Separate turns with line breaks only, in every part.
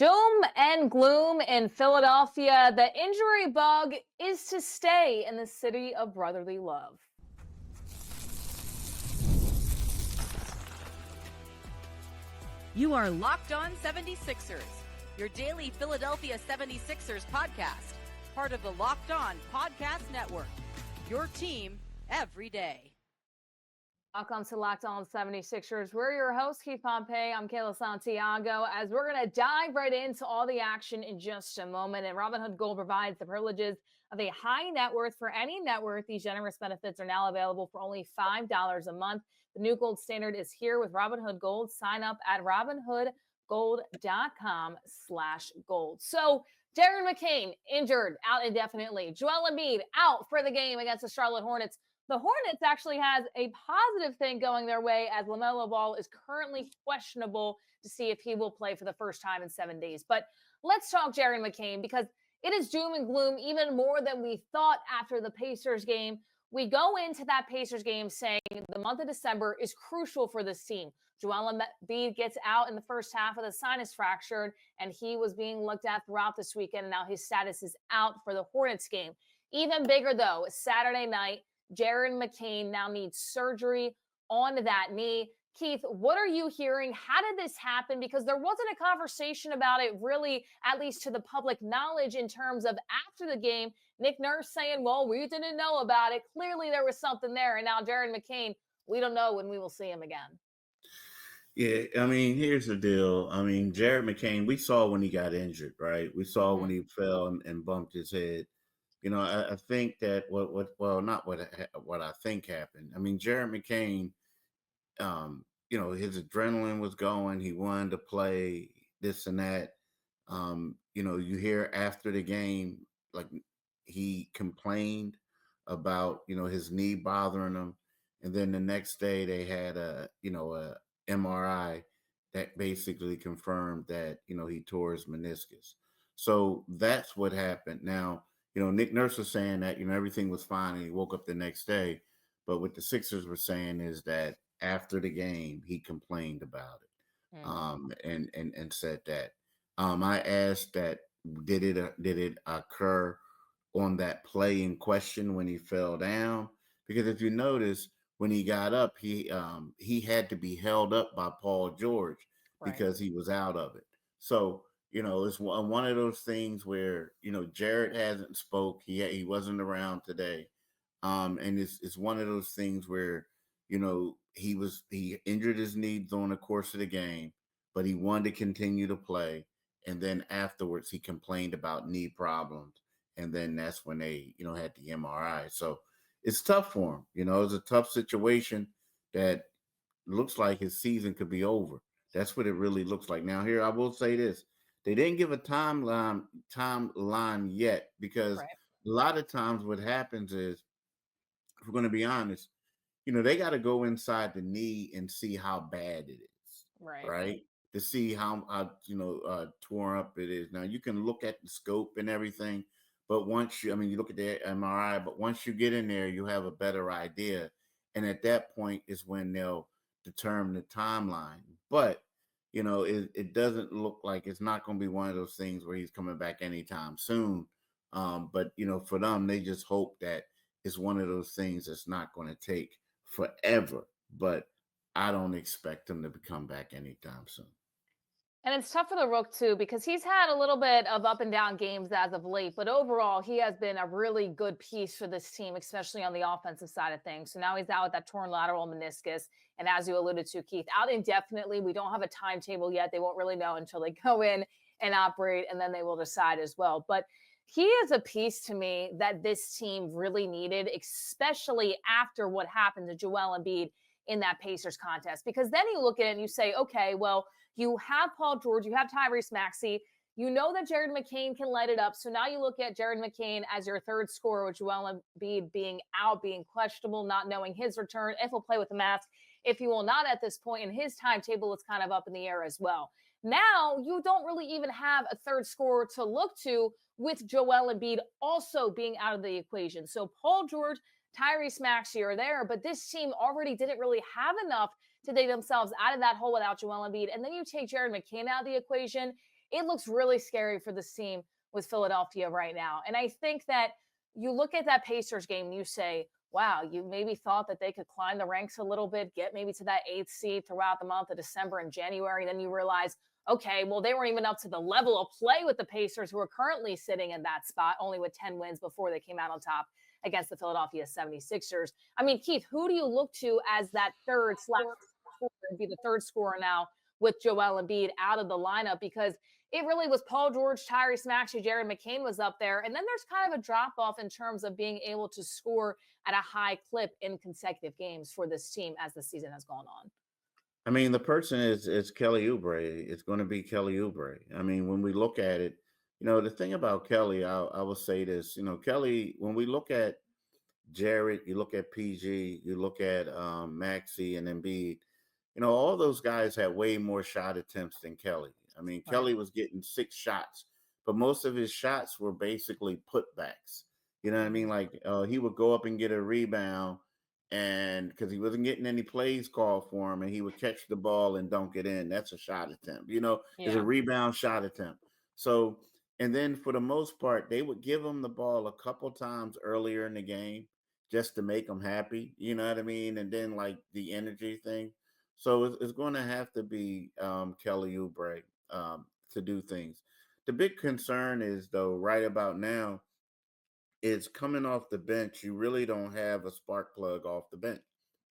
Doom and gloom in Philadelphia. The injury bug is to stay in the city of brotherly love.
You are Locked On 76ers, your daily Philadelphia 76ers podcast, part of the Locked On Podcast Network, your team every day.
Welcome to Locked On 76ers. We're your hosts, Keith Pompey. I'm Kayla Santiago, as we're going to dive right into all the action in just a moment. And Robinhood Gold provides the privileges of a high net worth for any net worth. These generous benefits are now available for only $5 a month. The new gold standard is here with Robinhood Gold. Sign up at robinhoodgold.com/gold. So Jared McCain injured, out indefinitely. Joel Embiid out for the game against the Charlotte Hornets. The Hornets actually has a positive thing going their way, as LaMelo Ball is currently questionable to see if he will play for the first time in 7 days. But let's talk Jared McCain, because it is doom and gloom even more than we thought after the Pacers game. We go into that Pacers game saying the month of December is crucial for this team. Joel Embiid gets out in the first half with a sinus fracture, and he was being looked at throughout this weekend, and now his status is out for the Hornets game. Even bigger, though, Saturday night, Jared McCain now needs surgery on that knee. Keith, what are you hearing? How did this happen? Because there wasn't a conversation about it really, at least to the public knowledge, in terms of after the game. Nick Nurse saying, well, we didn't know about it. Clearly there was something there. And now Jared McCain, we don't know when we will see him again.
Yeah, I mean, here's the deal. I mean, Jared McCain, we saw when he got injured, right? We saw when he fell and bumped his head. You know, I think that not what I think happened. I mean, Jared McCain, his adrenaline was going. He wanted to play this and that. You hear after the game, like, he complained about, his knee bothering him. And then the next day they had a MRI that basically confirmed that, he tore his meniscus. So that's what happened. Now, Nick Nurse was saying that, everything was fine and he woke up the next day. But what the Sixers were saying is that after the game, he complained about it, and said that. I asked that, did it occur on that play in question when he fell down? Because if you notice, when he got up, he had to be held up by Paul George because he was out of it. So, it's one of those things where, Jared hasn't spoke. He wasn't around today. And it's one of those things where, he injured his knee during the course of the game, but he wanted to continue to play. And then afterwards he complained about knee problems. And then that's when they, had the MRI. So it's tough for him. It's a tough situation that looks like his season could be over. That's what it really looks like. Now, here, I will say this. They didn't give a timeline yet, because a lot of times what happens is, if we're going to be honest, they got to go inside the knee and see how bad it is, right? To see how torn up it is. Now, you can look at the scope and everything, but once you look at the MRI, but once you get in there, you have a better idea. And at that point is when they'll determine the timeline. But, it doesn't look like it's not going to be one of those things where he's coming back anytime soon. But, for them, they just hope that it's one of those things that's not going to take forever. But I don't expect him to come back anytime soon.
And it's tough for the Rook, too, because he's had a little bit of up and down games as of late. But overall, he has been a really good piece for this team, especially on the offensive side of things. So now he's out with that torn lateral meniscus. And as you alluded to, Keith, out indefinitely. We don't have a timetable yet. They won't really know until they go in and operate, and then they will decide as well. But he is a piece to me that this team really needed, especially after what happened to Joel Embiid in that Pacers contest. Because then you look at it and you say, okay, well, you have Paul George, you have Tyrese Maxey, you know that Jared McCain can light it up. So now you look at Jared McCain as your third scorer, with Joel Embiid being out, being questionable, not knowing his return, if he'll play with the mask, if he will not at this point. And his timetable is kind of up in the air as well. Now you don't really even have a third scorer to look to, with Joel Embiid also being out of the equation. So Paul George, Tyrese Maxey are there, but this team already didn't really have enough to dig themselves out of that hole without Joel Embiid. And then you take Jared McCain out of the equation. It looks really scary for this team with Philadelphia right now. And I think that you look at that Pacers game and you say, wow, you maybe thought that they could climb the ranks a little bit, get maybe to that eighth seed throughout the month of December and January. Then you realize, okay, well, they weren't even up to the level of play with the Pacers, who are currently sitting in that spot, only with 10 wins before they came out on top against the Philadelphia 76ers. I mean, Keith, who do you look to as that third slash scorer, be the third scorer now with Joel Embiid out of the lineup? Because it really was Paul George, Tyrese Maxey, Jared McCain was up there. And then there's kind of a drop off in terms of being able to score at a high clip in consecutive games for this team as the season has gone on.
I mean, the person is Kelly Oubre. It's going to be Kelly Oubre. I mean, when we look at it, the thing about Kelly, I will say this. Kelly, when we look at Jared, you look at PG, you look at Maxi and Embiid, all those guys had way more shot attempts than Kelly. I mean,
Right.
Kelly was getting 6 shots, but most of his shots were basically putbacks. You know what I mean? Like he would go up and get a rebound, and because he wasn't getting any plays called for him, and he would catch the ball and dunk it in. That's a shot attempt. It's a
Yeah.
rebound shot attempt. So, and then for the most part, they would give him the ball a couple times earlier in the game just to make him happy. You know what I mean? And then like the energy thing. So it's going to have to be Kelly Oubre to do things. The big concern is, though, right about now, is coming off the bench. You really don't have a spark plug off the bench.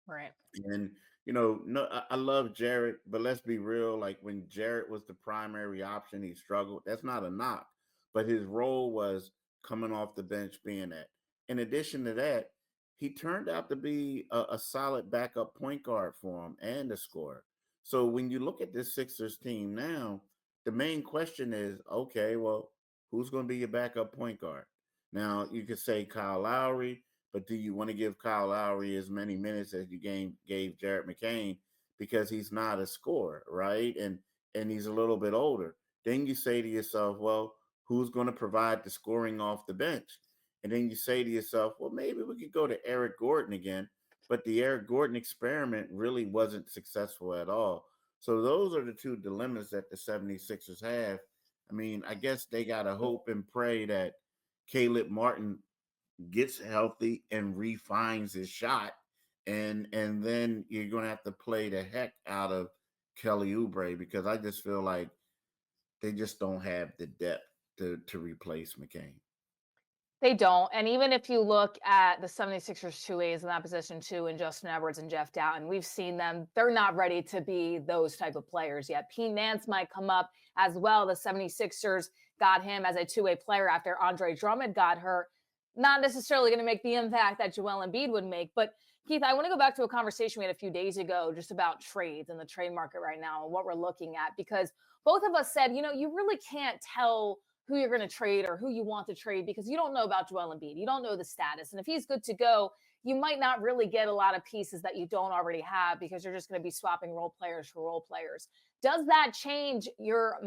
Right.
And no, I love Jared, but let's be real. Like when Jared was the primary option, he struggled. That's not a knock, but his role was coming off the bench, being that. In addition to that, he turned out to be a solid backup point guard for him and a scorer. So when you look at this Sixers team now, the main question is, okay, well, who's going to be your backup point guard? Now you could say Kyle Lowry, but do you want to give Kyle Lowry as many minutes as you gave Jared McCain, because he's not a scorer, right? And he's a little bit older. Then you say to yourself, well, who's going to provide the scoring off the bench? And then you say to yourself, well, maybe we could go to Eric Gordon again. But the Eric Gordon experiment really wasn't successful at all. So those are the two dilemmas that the 76ers have. I mean, I guess they got to hope and pray that Caleb Martin gets healthy and refines his shot, and then you're gonna have to play the heck out of Kelly Oubre, because I just feel like they just don't have the depth to replace McCain.
They don't. And even if you look at the 76ers two A's in that position too, and Justin Edwards and Jeff Doughton, we've seen them. They're not ready to be those type of players yet. Pete Nance might come up as well. The 76ers got him as a two-way player after Andre Drummond got hurt. Not necessarily going to make the impact that Joel Embiid would make. But Keith, I want to go back to a conversation we had a few days ago just about trades and the trade market right now and what we're looking at, because both of us said, you really can't tell who you're going to trade or who you want to trade because you don't know about Joel Embiid. You don't know the status. And if he's good to go, you might not really get a lot of pieces that you don't already have because you're just going to be swapping role players for role players. Does that change your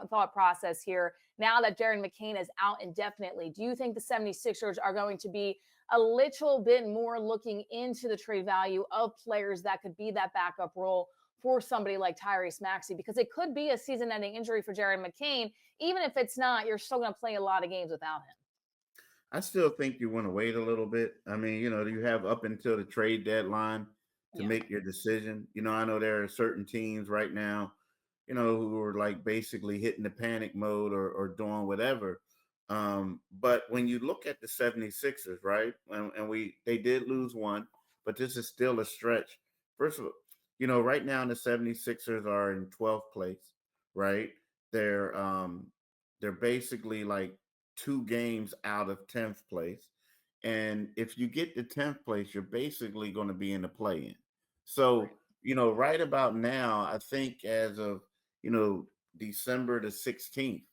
thought process here now that Jared McCain is out indefinitely? Do you think the 76ers are going to be a little bit more looking into the trade value of players that could be that backup role for somebody like Tyrese Maxey? Because it could be a season-ending injury for Jared McCain. Even if it's not, you're still going to play a lot of games without him.
I still think you want to wait a little bit. I mean, you have up until the trade deadline to
Yeah.
make your decision. I know there are certain teams right now, who are like basically hitting the panic mode or doing whatever. But when you look at the 76ers, right, and they did lose one, but this is still a stretch. First of all, right now the 76ers are in 12th place, right? They're basically like 2 games out of 10th place. And if you get to 10th place, you're basically going to be in the play-in. So,
Right.
right about now, I think as of, you know, December the 16th,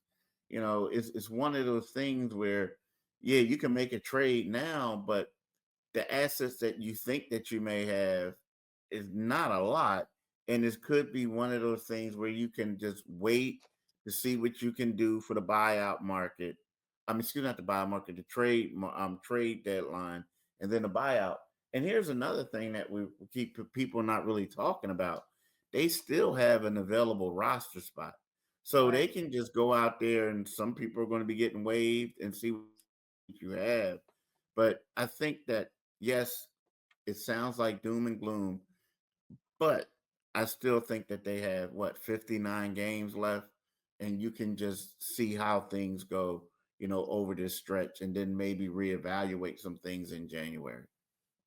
it's one of those things where, yeah, you can make a trade now, but the assets that you think that you may have is not a lot. And this could be one of those things where you can just wait to see what you can do for the buyout market. I mean, excuse me, not the buyout market, the trade deadline, and then the buyout. And here's another thing that we keep people not really talking about. They still have an available roster spot. So
Right.
they can just go out there, and some people are going to be getting waived and see what you have. But I think that, yes, it sounds like doom and gloom, but I still think that they have, what, 59 games left, and you can just see how things go, over this stretch, and then maybe reevaluate some things in January.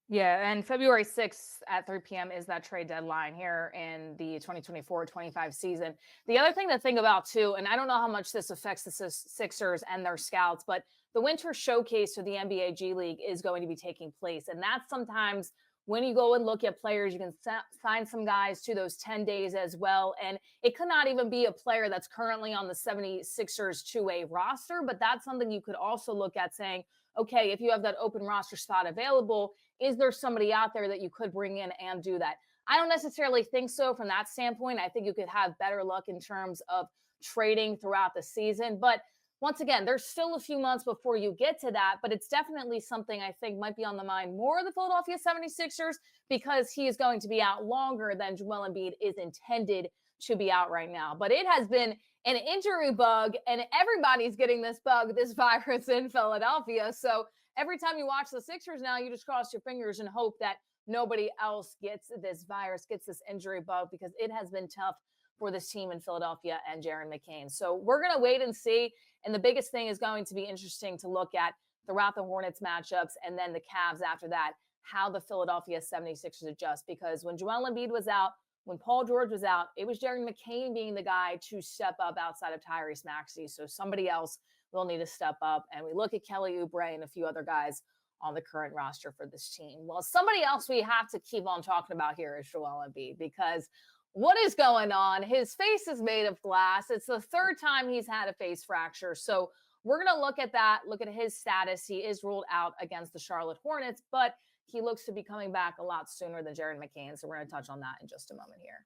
Yeah, and February 6th at 3 p.m. is that trade deadline here in the 2024-25 season. The other thing to think about too, and I don't know how much this affects the Sixers and their scouts, but the winter showcase for the NBA G League is going to be taking place. And that's sometimes when you go and look at players, you can sign some guys to those 10 days as well. And it could not even be a player that's currently on the 76ers two-way roster, but that's something you could also look at saying, okay, if you have that open roster spot available, is there somebody out there that you could bring in and do that? I don't necessarily think so from that standpoint. I think you could have better luck in terms of trading throughout the season. But once again, there's still a few months before you get to that, but it's definitely something I think might be on the mind more of the Philadelphia 76ers because he is going to be out longer than Joel Embiid is intended to be out right now. But it has been an injury bug, and everybody's getting this bug, this virus in Philadelphia. So every time you watch the Sixers now, you just cross your fingers and hope that nobody else gets this virus, gets this injury bug, because it has been tough for this team in Philadelphia and Jared McCain. So we're going to wait and see. And the biggest thing is going to be interesting to look at throughout the Hornets matchups and then the Cavs after that, how the Philadelphia 76ers adjust. Because when Joel Embiid was out, when Paul George was out, it was Jared McCain being the guy to step up outside of Tyrese Maxey. So somebody else will need to step up. And we look at Kelly Oubre and a few other guys on the current roster for this team. Well, somebody else we have to keep on talking about here is Joel Embiid, because what is going on? His face is made of glass. It's the third time he's had a face fracture. So we're going to look at that, look at his status. He is ruled out against the Charlotte Hornets, but he looks to be coming back a lot sooner than Jared McCain. So we're going to touch on that in just a moment here.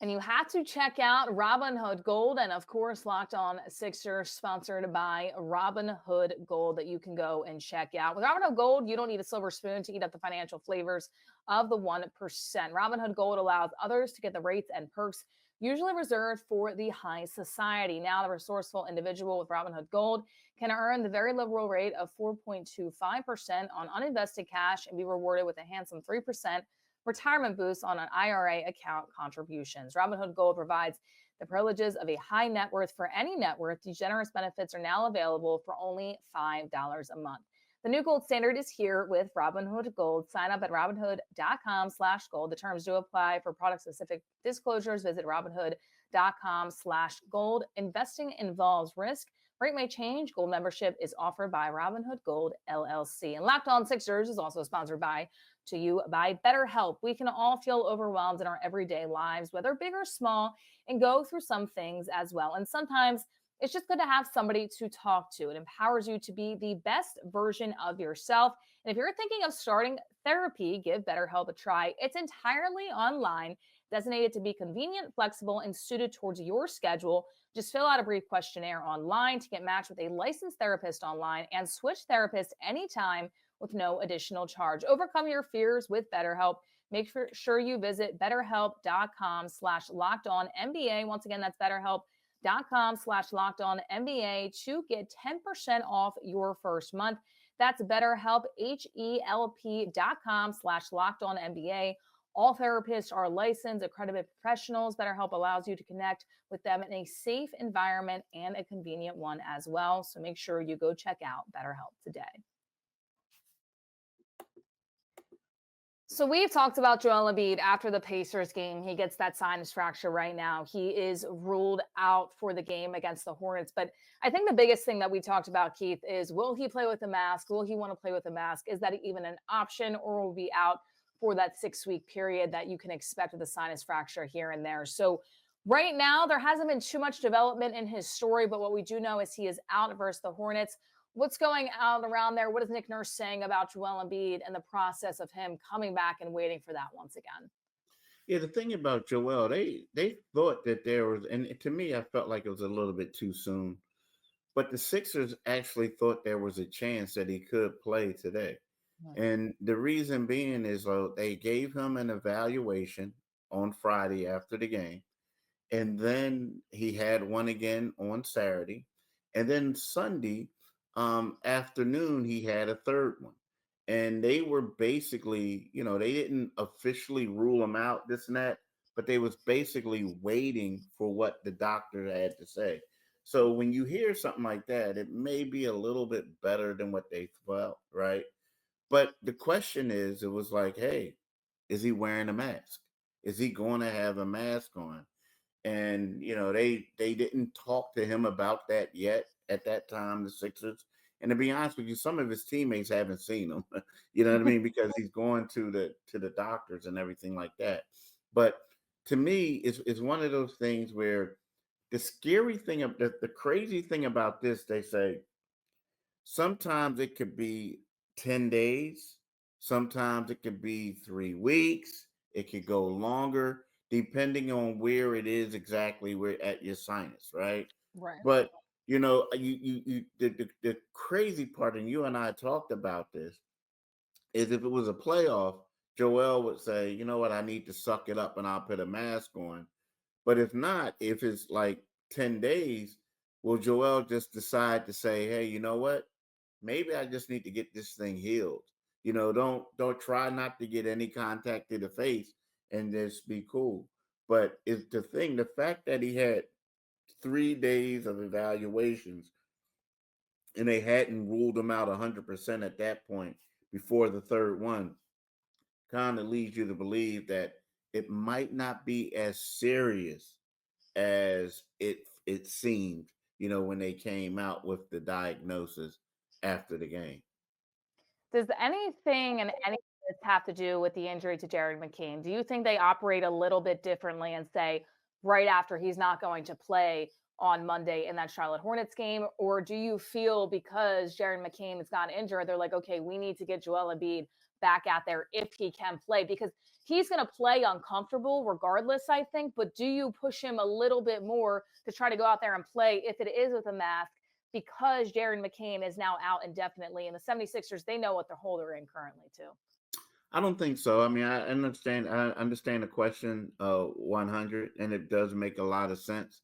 And you have to check out Robinhood Gold and, of course, Locked On Sixers, sponsored by Robinhood Gold, that you can go and check out. With Robinhood Gold, you don't need a silver spoon to eat up the financial flavors of the 1%. Robinhood Gold allows others to get the rates and perks usually reserved for the high society. Now, the resourceful individual with Robinhood Gold can earn the very liberal rate of 4.25% on uninvested cash and be rewarded with a handsome 3% retirement boost on an IRA account contributions. Robinhood Gold provides the privileges of a high net worth for any net worth. These generous benefits are now available for only $5 a month. The new gold standard is here with Robinhood Gold. Sign up at Robinhood.com/gold. The terms do apply. For product-specific disclosures, visit Robinhood.com/gold. Investing involves risk. Rate may change. Gold membership is offered by Robinhood Gold LLC. And Locked On Sixers is also sponsored by BetterHelp. We can all feel overwhelmed in our everyday lives, whether big or small, and go through some things as well. And sometimes it's just good to have somebody to talk to. It empowers you to be the best version of yourself. And if you're thinking of starting therapy, give BetterHelp a try. It's entirely online, designated to be convenient, flexible, and suited towards your schedule. Just fill out a brief questionnaire online to get matched with a licensed therapist online and switch therapists anytime with no additional charge. Overcome your fears with BetterHelp. Make sure you visit BetterHelp.com/LockedOnNBA. Once again, that's BetterHelp.com/LockedOnNBA to get 10% off your first month. That's BetterHelp, HELP.com/LockedOnNBA. All therapists are licensed, accredited professionals. BetterHelp allows you to connect with them in a safe environment and a convenient one as well. So make sure you go check out BetterHelp today. So we've talked about Joel Embiid after the Pacers game. He gets that sinus fracture right now. He is ruled out for the game against the Hornets. But I think the biggest thing that we talked about, Keith, is will he play with a mask? Will he want to play with a mask? Is that even an option, or will be out for that 6-week period that you can expect with a sinus fracture here and there? So right now, there hasn't been too much development in his story, but what we do know is he is out versus the Hornets. What's going on around there? What is Nick Nurse saying about Joel Embiid and the process of him coming back and waiting for that once again?
Yeah, the thing about Joel, they thought that there was, and to me, I felt like it was a little bit too soon. But the Sixers actually thought there was a chance that he could play today. And the reason being is they gave him an evaluation, on Friday after the game. And then he had one again on Saturday. And then Sunday afternoon, he had a third one. And they were basically, they didn't officially rule him out, this and that, but they was basically waiting for what the doctor had to say. So when you hear something like that, it may be a little bit better than what they felt, right? But the question is, it was like, hey, is he wearing a mask? Is he going to have a mask on? And they didn't talk to him about that yet at that time, the Sixers. And to be honest with you, some of his teammates haven't seen him. You know what I mean? Because he's going to the doctors and everything like that. But to me, it's one of those things where the scary thing of the crazy thing about this, they say sometimes it could be 10 days, sometimes it could be 3 weeks, it could go longer, depending on where it is exactly where at your sinus, right?
Right.
But the crazy part, and you and I talked about this, is if it was a playoff, Joel would say, you know what, I need to suck it up and I'll put a mask on. But if not, if it's like 10 days, will Joel just decide to say, hey, you know what? Maybe I just need to get this thing healed. Don't try not to get any contact to the face and just be cool. But it's the fact that he had 3 days of evaluations and they hadn't ruled him out 100% at that point before the third one kind of leads you to believe that it might not be as serious as it seemed, when they came out with the diagnosis after the game.
Does anything and any of this have to do with the injury to Jared McCain? Do you think they operate a little bit differently and say right after he's not going to play on Monday in that Charlotte Hornets game? Or do you feel because Jared McCain has gotten injured, they're like, okay, we need to get Joel Embiid back out there if he can play? Because he's going to play uncomfortable regardless, I think. But do you push him a little bit more to try to go out there and play if it is with a mask? Because Jared McCain is now out indefinitely, and the 76ers, they know what they're holder in currently too.
I don't think so. I mean, I understand the question 100, and it does make a lot of sense,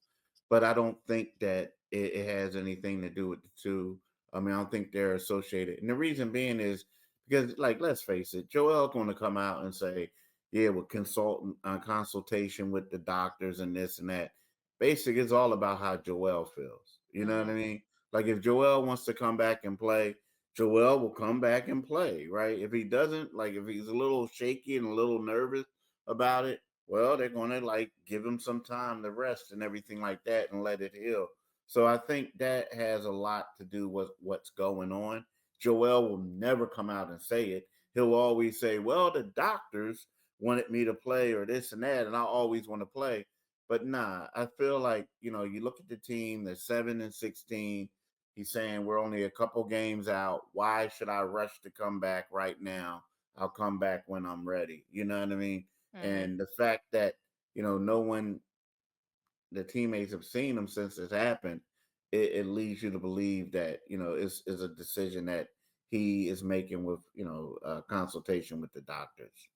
but I don't think that it has anything to do with the two. I mean, I don't think they're associated. And the reason being is because, like, let's face it, Joel's going to come out and say, yeah, with consultation with the doctors and this and that. Basically, it's all about how Joel feels. You know what I
Mhm.
mean? Like, if Joel wants to come back and play, Joel will come back and play, right? If he doesn't, like if he's a little shaky and a little nervous about it, well, they're going to like give him some time to rest and everything like that and let it heal. So I think that has a lot to do with what's going on. Joel will never come out and say it. He'll always say, well, the doctors wanted me to play or this and that, and I always want to play. But nah, I feel like, you look at the team, they're 7-16. He's saying we're only a couple games out. Why should I rush to come back right now? I'll come back when I'm ready. You know what I mean?
Mhm.
And the fact that, no one, the teammates have seen him since it's happened, it leads you to believe that, it's a decision that he is making with, consultation with the doctors.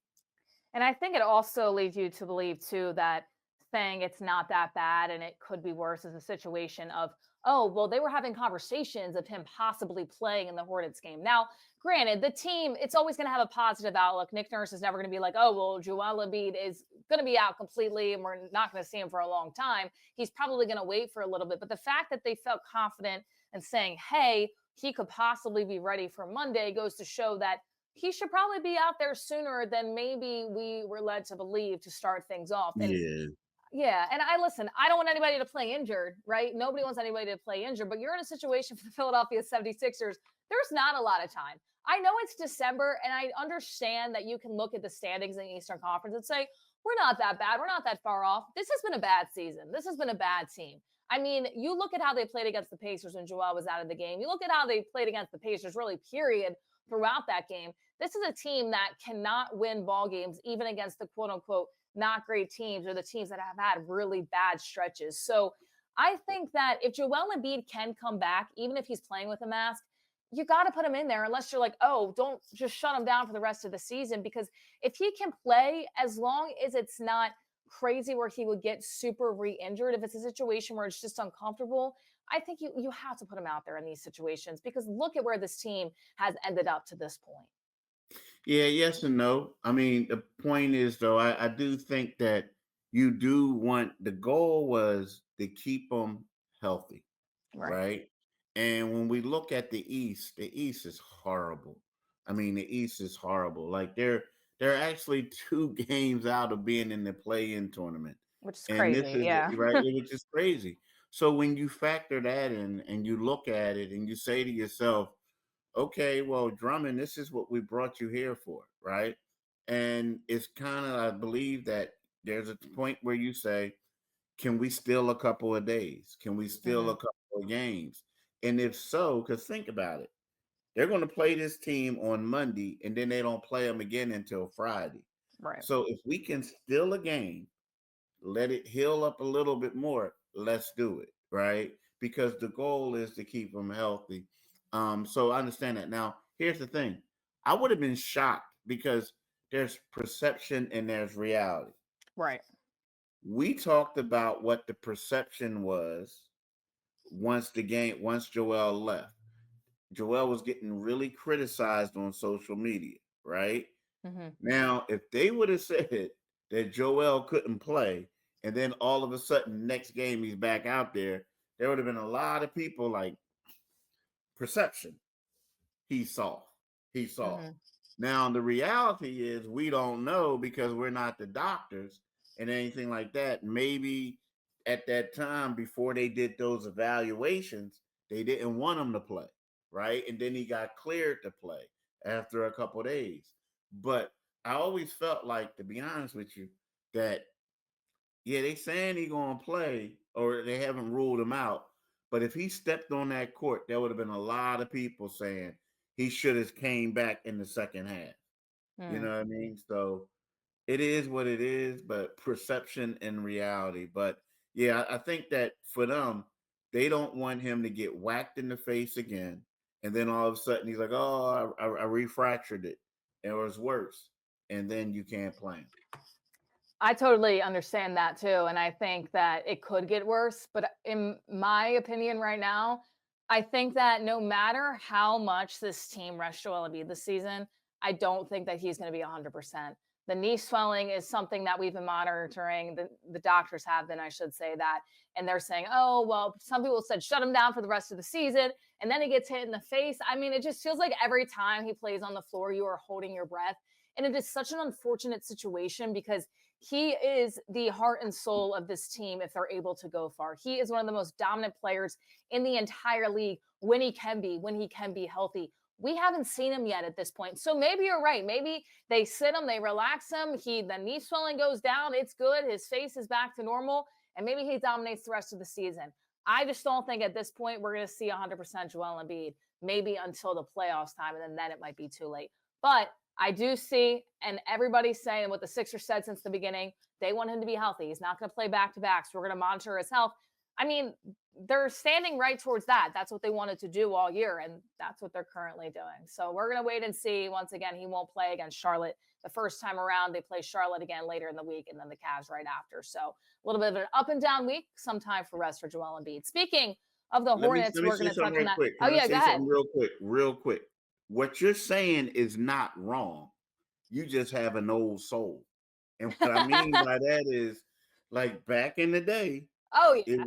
And I think it also leads you to believe too that saying it's not that bad and it could be worse is a situation of, oh, well, they were having conversations of him possibly playing in the Hornets game. Now, granted, the team, it's always going to have a positive outlook. Nick Nurse is never going to be like, oh, well, Joel Embiid is going to be out completely and we're not going to see him for a long time. He's probably going to wait for a little bit. But the fact that they felt confident and saying, hey, he could possibly be ready for Monday goes to show that he should probably be out there sooner than maybe we were led to believe to start things off. And
Yeah.
yeah, and I listen, I don't want anybody to play injured, right? Nobody wants anybody to play injured, but you're in a situation for the Philadelphia 76ers. There's not a lot of time. I know it's December, and I understand that you can look at the standings in the Eastern Conference and say, we're not that bad. We're not that far off. This has been a bad season. This has been a bad team. I mean, you look at how they played against the Pacers when Joel was out of the game. You look at how they played against the Pacers, really, period, throughout that game. This is a team that cannot win ball games, even against the quote unquote not great teams or the teams that have had really bad stretches. So I think that if Joel Embiid can come back, even if he's playing with a mask, you got to put him in there unless you're like, oh, don't just shut him down for the rest of the season. Because if he can play, as long as it's not crazy where he would get super re-injured, if it's a situation where it's just uncomfortable, I think you have to put him out there in these situations, because look at where this team has ended up to this point.
Yeah, yes and no. I mean, the point is though, I do think that you do want the goal was to keep them healthy,
Right.
right? And when we look at the East is horrible. I mean, the East is horrible. Like they're actually two games out of being in the play-in tournament.
Which is
And this
crazy.
is
Yeah.
right, which is crazy. So when you factor that in and you look at it and you say to yourself, okay, well, Drummond, this is what we brought you here for, right? And it's kind of, I believe that there's a point where you say, can we steal a couple of days? Can we steal
Hmm.
a couple of games? And if so, because think about it, they're going to play this team on Monday and then they don't play them again until Friday.
Right.
So if we can steal a game, let it heal up a little bit more, let's do it, right? Because the goal is to keep them healthy. So I understand that. Now, here's the thing. I would have been shocked because there's perception and there's reality.
Right.
We talked about what the perception was once Joel left. Joel was getting really criticized on social media, right?
Hmm.
Now, if they would have said that Joel couldn't play, and then all of a sudden next game he's back out there would have been a lot of people like perception. He's soft. He's soft.
Hmm.
Now the reality is we don't know because we're not the doctors and anything like that. Maybe at that time before they did those evaluations, they didn't want him to play, right? And then he got cleared to play after a couple of days. But I always felt like, to be honest with you, that yeah, they saying he gonna play, or they haven't ruled him out. But if he stepped on that court, there would have been a lot of people saying he should have came back in the second half. You know
Mm.
what I mean? So it is what it is, but perception and reality. But yeah, I think that for them, they don't want him to get whacked in the face again, and then all of a sudden he's like, "Oh, I refractured it, and it was worse," and then you can't play him.
I totally understand that too. And I think that it could get worse. But in my opinion, right now, I think that no matter how much this team rests Joel Embiid this season, I don't think that he's going to be 100%. The knee swelling is something that we've been monitoring. The doctors have been, I should say that. And they're saying, oh, well, some people said shut him down for the rest of the season. And then he gets hit in the face. I mean, it just feels like every time he plays on the floor, you are holding your breath. And it is such an unfortunate situation because he is the heart and soul of this team if they're able to go far. He is one of the most dominant players in the entire league when he can be healthy. We haven't seen him yet at this point. So maybe you're right. Maybe they sit him, they relax him, the knee swelling goes down, it's good, his face is back to normal, and maybe he dominates the rest of the season. I just don't think at this point we're going to see 100% Joel Embiid, maybe until the playoffs time, and then it might be too late. But I do see, and everybody's saying what the Sixers said since the beginning, they want him to be healthy. He's not going to play back to back. So we're going to monitor his health. I mean, they're standing right towards that. That's what they wanted to do all year, and that's what they're currently doing. So we're going to wait and see. Once again, he won't play against Charlotte the first time around. They play Charlotte again later in the week, and then the Cavs right after. So a little bit of an up and down week. Some time for rest for Joel Embiid. Speaking of the Hornets,
Let me
we're
say
going to
something
touch on
real
that.
quick.
Oh,
Can I
yeah, go
say
ahead.
something real quick? Real quick. What you're saying is not wrong. You just have an old soul. And what I mean by that is, like back in the day,
Oh,
it
yeah.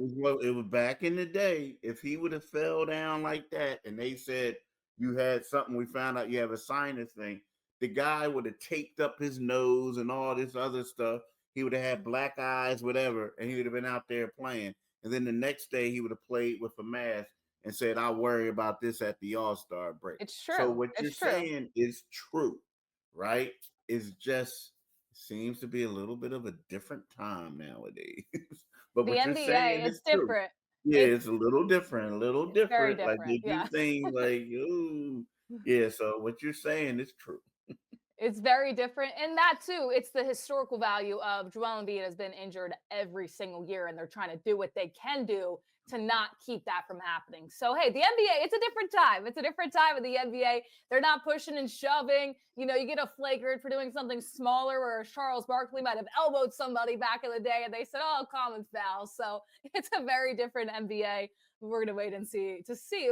was back in the day. If he would have fell down like that, and they said you had something, we found out you have a sinus thing. The guy would have taped up his nose and all this other stuff. He would have had black eyes, whatever, and he would have been out there playing. And then the next day, he would have played with a mask and said, "I'll worry about this at the All-Star break."
It's
So
true.
what you're
It's true.
saying is true, right? It's just seems to be a little bit of a different time nowadays. But
The
what you're saying
NBA, it's
is true.
different.
Yeah,
It's
it's a little different, a little
very
different. Like
different.
they do
Yeah.
things like, ooh, yeah. So what you're saying is true.
It's very different. And that too, it's the historical value of Joel Embiid has been injured every single year, and they're trying to do what they can do to not keep that from happening. So, hey, the NBA, it's a different time. It's a different time in the NBA. They're not pushing and shoving. You know, you get a flagrant for doing something smaller, where Charles Barkley might have elbowed somebody back in the day and they said, oh, common foul. So it's a very different NBA. We're going to wait and see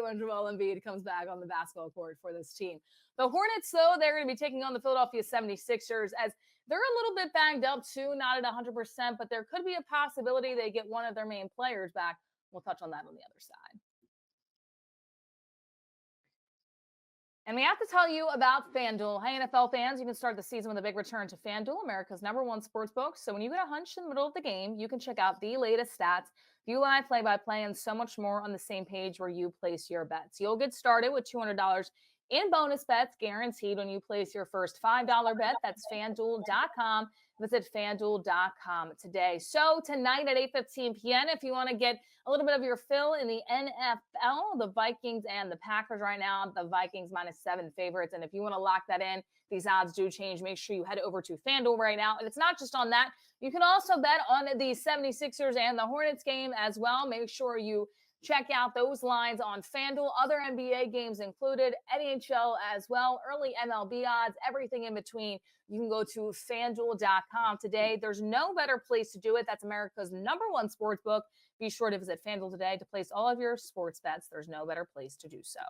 when Joel Embiid comes back on the basketball court for this team. The Hornets, though, they're going to be taking on the Philadelphia 76ers, as they're a little bit banged up too, not at 100%, but there could be a possibility they get one of their main players back. We'll touch on that on the other side. And we have to tell you about FanDuel. Hey, NFL fans, you can start the season with a big return to FanDuel, America's #1 sportsbook. So when you get a hunch in the middle of the game, you can check out the latest stats, view live play-by-play, and so much more on the same page where you place your bets. You'll get started with $200 in bonus bets guaranteed when you place your first $5 bet. That's FanDuel.com. Visit FanDuel.com today. So tonight at 8:15 p.m., if you want to get a little bit of your fill in the NFL, the Vikings and the Packers right now, the Vikings -7 favorites. And if you want to lock that in, these odds do change. Make sure you head over to FanDuel right now. And it's not just on that. You can also bet on the 76ers and the Hornets game as well. Make sure you check out those lines on FanDuel. Other NBA games included, NHL as well, early MLB odds, everything in between. You can go to FanDuel.com today. There's no better place to do it. That's America's #1 sports book. Be sure to visit FanDuel today to place all of your sports bets. There's no better place to do so.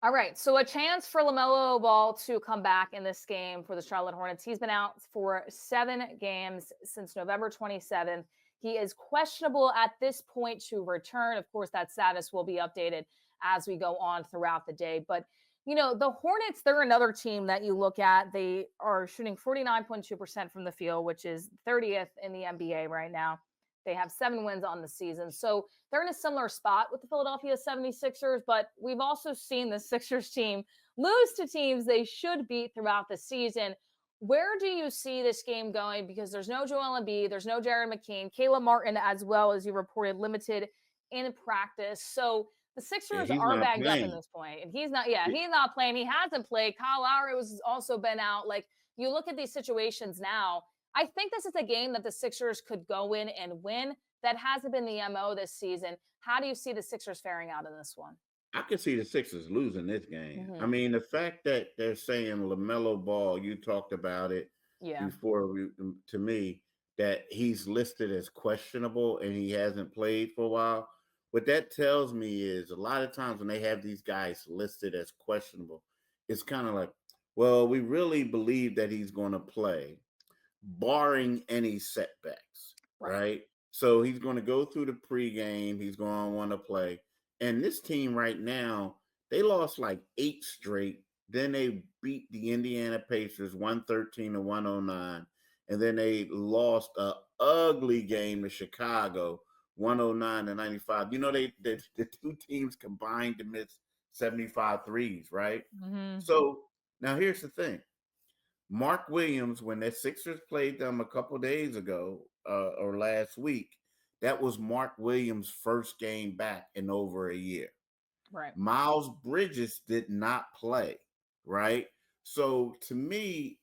All right, so a chance for LaMelo Ball to come back in this game for the Charlotte Hornets. He's been out for 7 games since November 27th. He is questionable at this point to return. Of course, that status will be updated as we go on throughout the day. But, you know, the Hornets, they're another team that you look at. They are shooting 49.2% from the field, which is 30th in the NBA right now. They have 7 wins on the season. So they're in a similar spot with the Philadelphia 76ers, but we've also seen the Sixers team lose to teams they should beat throughout the season. Where do you see this game going? Because there's no Joel Embiid, there's no Jared McCain, Kayla Martin, as well as you reported, limited in practice. So the Sixers are banged up in this point, and he's not playing. He hasn't played. Kyle Lowry was also been out. Like, you look at these situations now, I think this is a game that the Sixers could go in and win. That hasn't been the MO this season. How do you see the Sixers faring out in this one?
I could see the Sixers losing this game.
Mhm.
I mean, the fact that they're saying LaMelo Ball, you talked about it
Yeah.
before to me, that he's listed as questionable and he hasn't played for a while. What that tells me is a lot of times when they have these guys listed as questionable, it's kind of like, well, we really believe that he's going to play, barring any setbacks, right? So he's going to go through the pregame. He's going to want to play. And this team right now, they lost like 8 straight. Then they beat the Indiana Pacers 113-109. And then they lost an ugly game to Chicago 109-95. You know, the 2 teams combined to miss 75 threes, right?
Mm-hmm.
So now here's the thing. Mark Williams, when the Sixers played them a couple days ago or last week, that was Mark Williams' first game back in over a year.
Right.
Miles Bridges did not play, right? So to me,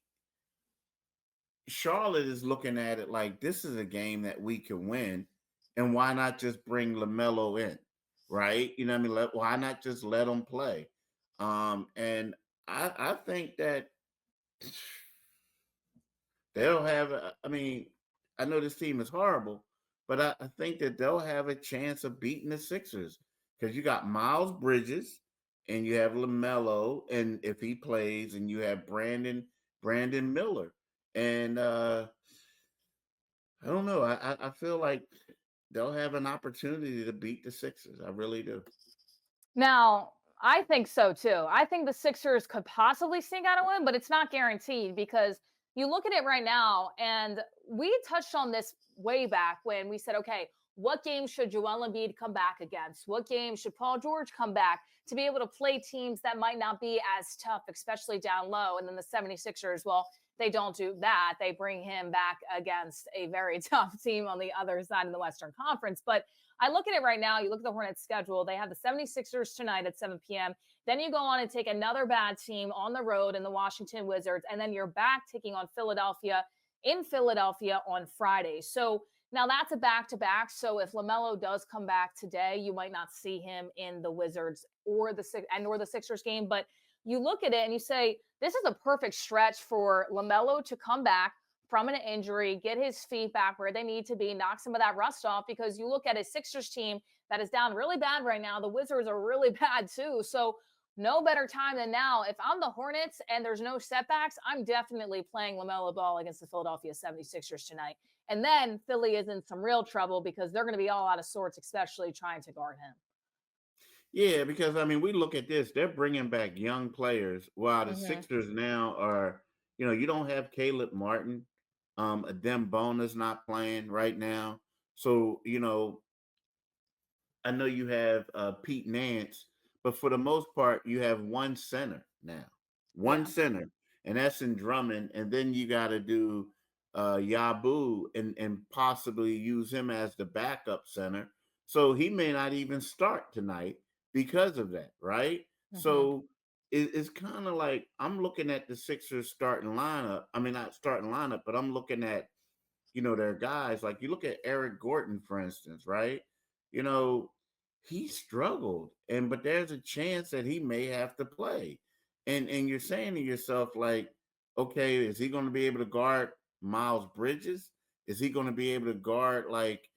Charlotte is looking at it like this is a game that we can win, and why not just bring LaMelo in, right? You know what I mean? Why not just let him play? And I think that they'll have, I mean, I know this team is horrible, but I think that they'll have a chance of beating the Sixers because you got Miles Bridges and you have LaMelo, and if he plays, and you have Brandon Miller. And I don't know. I feel like they'll have an opportunity to beat the Sixers. I really do.
Now, I think so too. I think the Sixers could possibly sneak out a win, but it's not guaranteed because you look at it right now, and we touched on this way back when we said, okay, what game should Joel Embiid come back against? What game should Paul George come back to be able to play teams that might not be as tough, especially down low? And then the 76ers, well, they don't do that. They bring him back against a very tough team on the other side of the Western Conference. But I look at it right now. You look at the Hornets schedule. They have the 76ers tonight at 7 p.m. Then you go on and take another bad team on the road in the Washington Wizards. And then you're back taking on Philadelphia in Philadelphia on Friday. So now that's a back-to-back. So if LaMelo does come back today, you might not see him in the Wizards or the Sixers game. But you look at it and you say, this is a perfect stretch for LaMelo to come back from an injury, get his feet back where they need to be, knock some of that rust off, because you look at a Sixers team that is down really bad right now. The Wizards are really bad too. So no better time than now. If I'm the Hornets and there's no setbacks, I'm definitely playing LaMelo Ball against the Philadelphia 76ers tonight. And then Philly is in some real trouble because they're going to be all out of sorts, especially trying to guard him.
Yeah, because I mean, we look at this, they're bringing back young players while the
Mm-hmm.
Sixers now are, you don't have Caleb Martin. Adem Bona's not playing right now. So, I know you have Pete Nance, but for the most part, you have one center now, one
Yeah.
center, and that's in Drummond. And then you got to do Yabu and possibly use him as the backup center. So he may not even start tonight because of that, right?
Mm-hmm.
So it's kind of like I'm looking at the Sixers starting lineup. I mean, not starting lineup, but I'm looking at their guys. Like you look at Eric Gordon, for instance, right? You know, he struggled, but there's a chance that he may have to play. And you're saying to yourself, like, okay, is he going to be able to guard Miles Bridges? Is he going to be able to guard like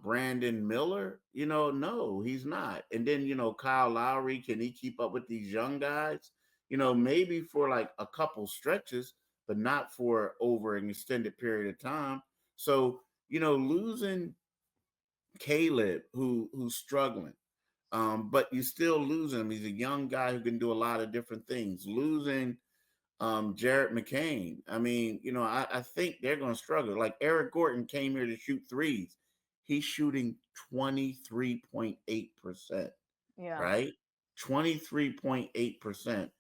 Brandon Miller? No, he's not. And then Kyle Lowry, can he keep up with these young guys? Maybe for like a couple stretches, but not for over an extended period of time. So losing Caleb, who's struggling, but you still losing him. He's a young guy who can do a lot of different things. Losing Jared McCain. I mean, I think they're going to struggle. Like Eric Gordon came here to shoot threes. He's shooting 23.8%,
Yeah.
right? 23.8%.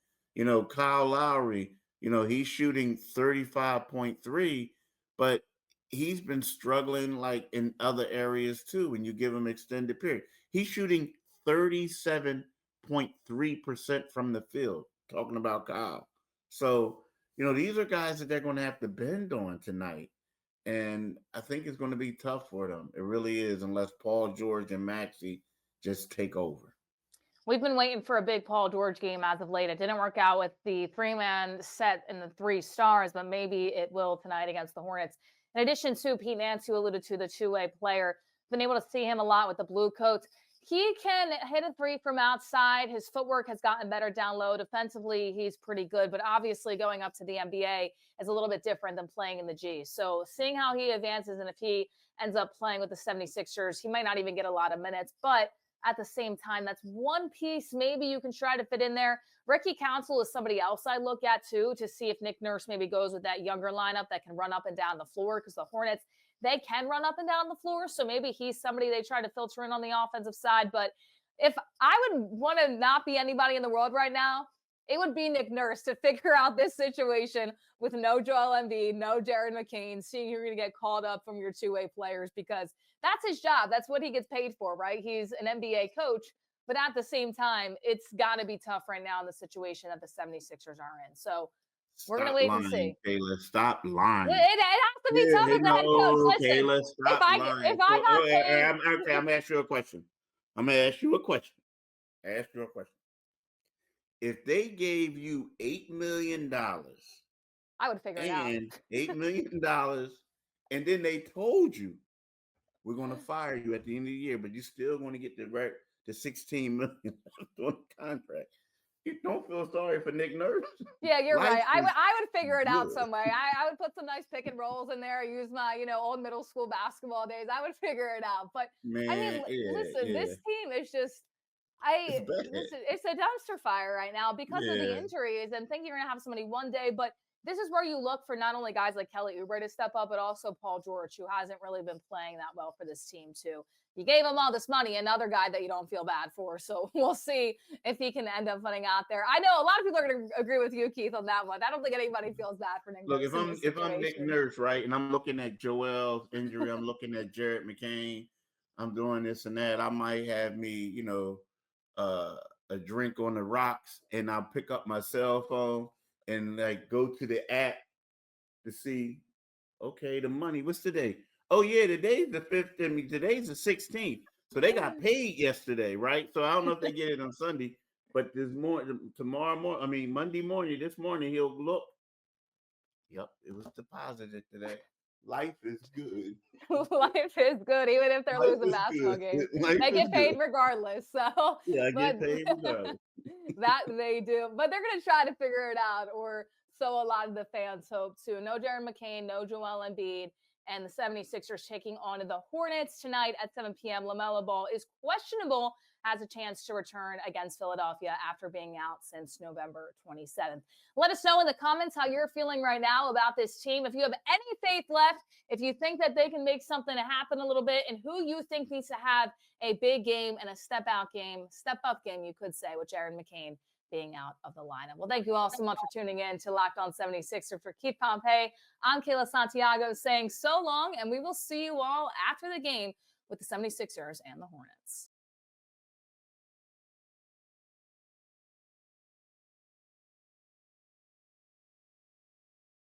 Kyle Lowry, he's shooting 35.3, but he's been struggling like in other areas too when you give him extended period. He's shooting 37.3% from the field, talking about Kyle. So, these are guys that they're going to have to bend on tonight. And I think it's going to be tough for them. It really is, unless Paul George and Maxey just take over.
We've been waiting for a big Paul George game as of late. It didn't work out with the three-man set and the 3 stars, but maybe it will tonight against the Hornets. In addition to Pete Nance, who alluded to the two-way player, been able to see him a lot with the Blue Coats. He can hit a 3 from outside. His footwork has gotten better down low. Defensively, he's pretty good, but obviously going up to the NBA is a little bit different than playing in the G. So seeing how he advances, and if he ends up playing with the 76ers, he might not even get a lot of minutes, but at the same time, that's one piece maybe you can try to fit in there. Ricky Council is somebody else I look at too, to see if Nick Nurse maybe goes with that younger lineup that can run up and down the floor, because the Hornets, they can run up and down the floor. So maybe he's somebody they try to filter in on the offensive side. But if I would want to not be anybody in the world right now, it would be Nick Nurse to figure out this situation with no Joel Embiid, no Jared McCain, seeing you're going to get called up from your two-way players, because that's his job. That's what he gets paid for, right? He's an NBA coach, but at the same time, it's got to be tough right now in the situation that the 76ers are in. So we're going to
Stop
wait and
lying,
see.
Kayla. Stop lying.
It has to be tough
Yeah,
as a head coach.
no,
Listen,
Kayla,
if
stop lying.
I
So,
got
okay,
paid,
I'm going to ask you a question. If they gave you $8 million
I would figure it out.
and $8 million, and then they told you, we're going to fire you at the end of the year, but you're still going to get the $16 million on the contract. You don't feel sorry for Nick Nurse.
Yeah, you're
Life
right. I
is
would figure it out
good.
some way. I would put some nice pick and rolls in there, use my, old middle school basketball days. I would figure it out. But I mean,
Man,
listen,
yeah.
this team is just,
It's bad.
listen, it's a dumpster fire right now because of the
Yeah.
injuries and thinking you're going to have somebody one day. But this is where you look for not only guys like Kelly Oubre to step up, but also Paul George, who hasn't really been playing that well for this team, too. You gave him all this money, another guy that you don't feel bad for. So we'll see if he can end up putting out there. I know a lot of people are going to agree with you, Keith, on that one. I don't think anybody feels bad for Nick
Look,
Nurse in this
if I'm Nick
situation.
Nurse, right, and I'm looking at Joel's injury, I'm looking at Jared McCain, I'm doing this and that. I might have me, uh, a drink on the rocks, and I'll pick up my cell phone and like go to the app to see, okay, the money. What's today? Oh yeah, today's the 5th. I mean, today's the 16th. So they got paid yesterday, right? So I don't know if they get it on Sunday, but Monday morning, this morning, he'll look. Yep, it was deposited today. Life is good.
Life is good, even if they're
Life
losing
is
basketball
good.
games.
Life
They
is
get paid
good.
regardless. So,
Yeah, I
but
get paid regardless.
that they do. But they're going to try to figure it out, or so a lot of the fans hope too. No Jared McCain, no Joel Embiid, and the 76ers taking on the Hornets tonight at 7 p.m. LaMelo Ball is questionable, has a chance to return against Philadelphia after being out since November 27th. Let us know in the comments how you're feeling right now about this team. If you have any faith left, if you think that they can make something happen a little bit, and who you think needs to have a big game and a step up game, you could say, with Jared McCain being out of the lineup. Well, thank you all so much for tuning in to Locked On 76er. For Keith Pompey, I'm Kayla Santiago saying so long, and we will see you all after the game with the 76ers and the Hornets.